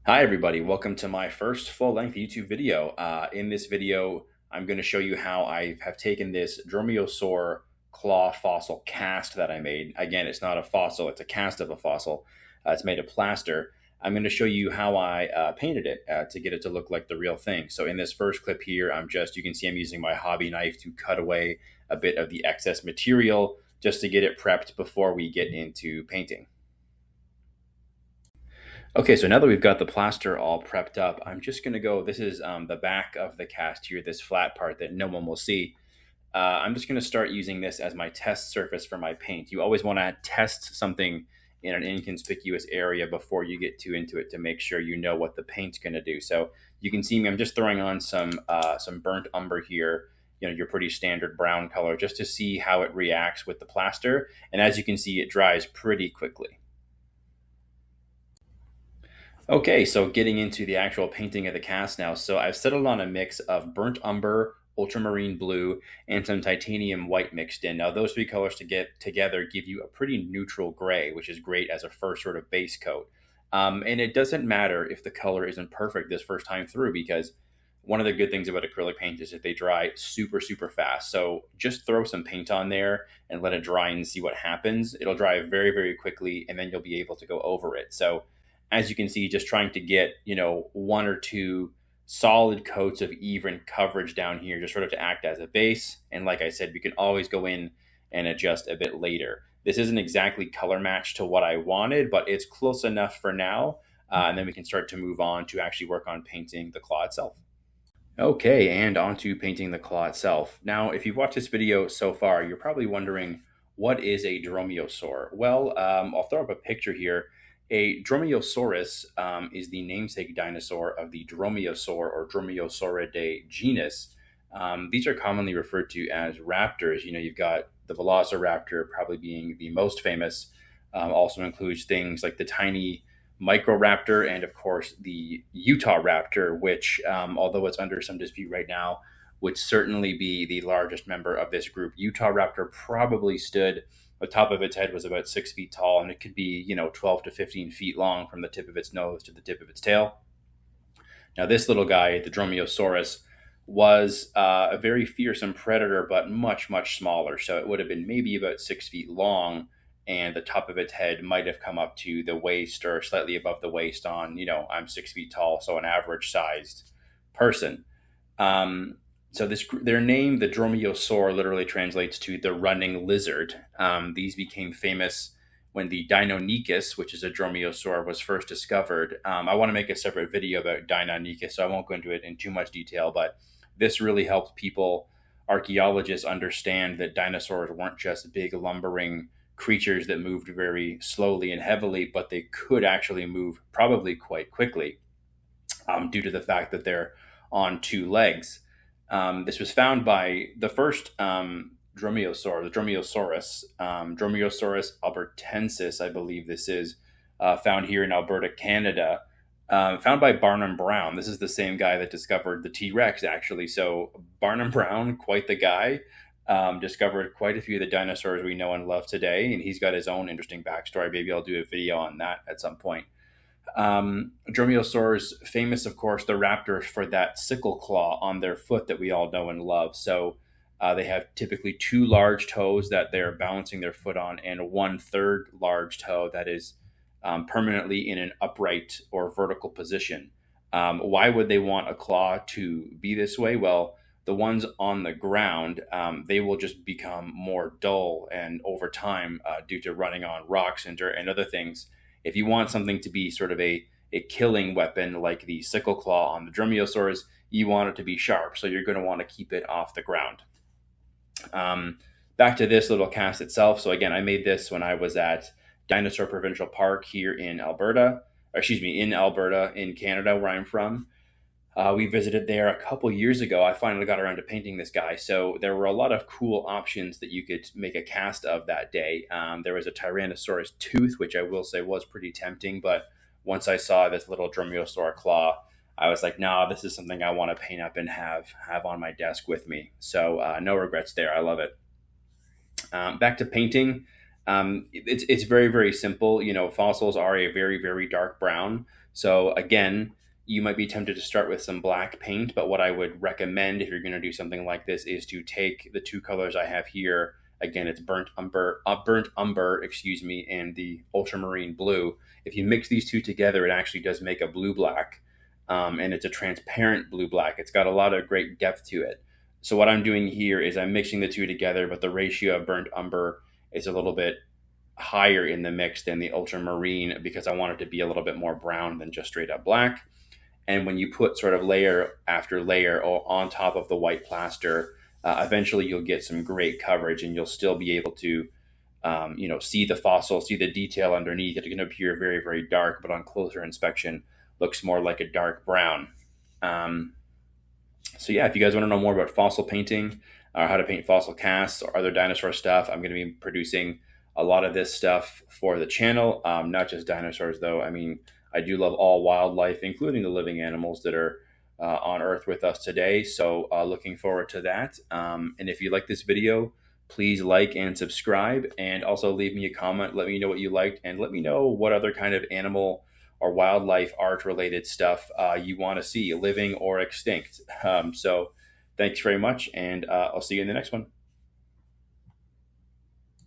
Hi everybody, welcome to my first full-length YouTube video. In this video, I'm going to show you how I have taken this dromaeosaur claw fossil cast that I made. Again, it's not a fossil, it's a cast of a fossil. It's made of plaster. I'm going to show you how I painted it to get it to look like the real thing. So in this first clip here, you can see I'm using my hobby knife to cut away a bit of the excess material just to get it prepped before we get into painting. Okay, so now that we've got the plaster all prepped up, I'm just going to go. This is the back of the cast here, this flat part that no one will see. I'm just going to start using this as my test surface for my paint. You always want to test something in an inconspicuous area before you get too into it to make sure you know what the paint's going to do. So you can see me, I'm just throwing on some burnt umber here, your pretty standard brown color, just to see how it reacts with the plaster. And as you can see, it dries pretty quickly. Okay, so getting into the actual painting of the cast now. So I've settled on a mix of burnt umber, ultramarine blue, and some titanium white mixed in. Now those three colors to get together give you a pretty neutral gray, which is great as a first sort of base coat. And it doesn't matter if the color isn't perfect this first time through, because one of the good things about acrylic paint is that they dry super, super fast. So just throw some paint on there and let it dry and see what happens. It'll dry very, very quickly, and then you'll be able to go over it. So as you can see, just trying to get, one or two solid coats of even coverage down here, just sort of to act as a base. And like I said, we can always go in and adjust a bit later. This isn't exactly color matched to what I wanted, but it's close enough for now. And then we can start to move on to actually work on painting the claw itself. Okay, and on to painting the claw itself. Now, if you've watched this video so far, you're probably wondering, what is a dromaeosaur? Well, I'll throw up a picture here. A dromaeosaurus is the namesake dinosaur of the dromaeosaur or Dromaeosauridae genus. These are commonly referred to as raptors. You've got the velociraptor probably being the most famous. Also includes things like the tiny Microraptor, and of course the Utah Raptor, which, although it's under some dispute right now, would certainly be the largest member of this group. Utah Raptor probably stood, the top of its head was about 6 feet tall, and it could be, 12 to 15 feet long from the tip of its nose to the tip of its tail. Now, this little guy, the Dromaeosaurus, was a very fearsome predator, but much, much smaller. So it would have been maybe about 6 feet long, and the top of its head might have come up to the waist or slightly above the waist on, I'm 6 feet tall, so an average sized person. So their name, the dromaeosaur, literally translates to the running lizard. These became famous when the Deinonychus, which is a dromaeosaur, was first discovered. I want to make a separate video about Deinonychus, so I won't go into it in too much detail, but this really helped people, archaeologists, understand that dinosaurs weren't just big lumbering creatures that moved very slowly and heavily, but they could actually move probably quite quickly due to the fact that they're on two legs. This was found by the first dromaeosaur, the Dromaeosaurus albertensis, I believe this is, found here in Alberta, Canada, found by Barnum Brown. This is the same guy that discovered the T Rex, actually. So, Barnum Brown, quite the guy, discovered quite a few of the dinosaurs we know and love today, and he's got his own interesting backstory. Maybe I'll do a video on that at some point. Dromaeosaurs, famous, of course, the raptors for that sickle claw on their foot that we all know and love. So they have typically two large toes that they're balancing their foot on, and one third large toe that is permanently in an upright or vertical position. Why would they want a claw to be this way? Well, the ones on the ground, they will just become more dull and over time due to running on rocks and dirt and other things. If you want something to be sort of a killing weapon like the sickle claw on the dromaeosaurs, you want it to be sharp. So you're going to want to keep it off the ground. Back to this little cast itself. So again, I made this when I was at Dinosaur Provincial Park here in Alberta, in Alberta, in Canada, where I'm from. We visited there a couple years ago. I finally got around to painting this guy. So there were a lot of cool options that you could make a cast of that day. There was a Tyrannosaurus tooth, which I will say was pretty tempting. But once I saw this little dromaeosaur claw, I was like, nah, this is something I want to paint up and have on my desk with me. So no regrets there. I love it. Back to painting. It's very, very simple. Fossils are a very, very dark brown. So again, you might be tempted to start with some black paint, but what I would recommend if you're going to do something like this is to take the two colors I have here. Again, it's burnt umber, excuse me, and the ultramarine blue. If you mix these two together, it actually does make a blue black, and it's a transparent blue black. It's got a lot of great depth to it. So what I'm doing here is I'm mixing the two together, but the ratio of burnt umber is a little bit higher in the mix than the ultramarine because I want it to be a little bit more brown than just straight up black. And when you put sort of layer after layer on top of the white plaster, eventually you'll get some great coverage, and you'll still be able to, see the fossil, see the detail underneath. It can appear very, very dark, but on closer inspection, looks more like a dark brown. Um, so yeah, if you guys want to know more about fossil painting or how to paint fossil casts or other dinosaur stuff, I'm going to be producing a lot of this stuff for the channel. Not just dinosaurs, though. I mean, I do love all wildlife, including the living animals that are on Earth with us today. So looking forward to that. And if you like this video, please like and subscribe, and also leave me a comment. Let me know what you liked, and let me know what other kind of animal or wildlife art related stuff you want to see, living or extinct. So thanks very much, and I'll see you in the next one.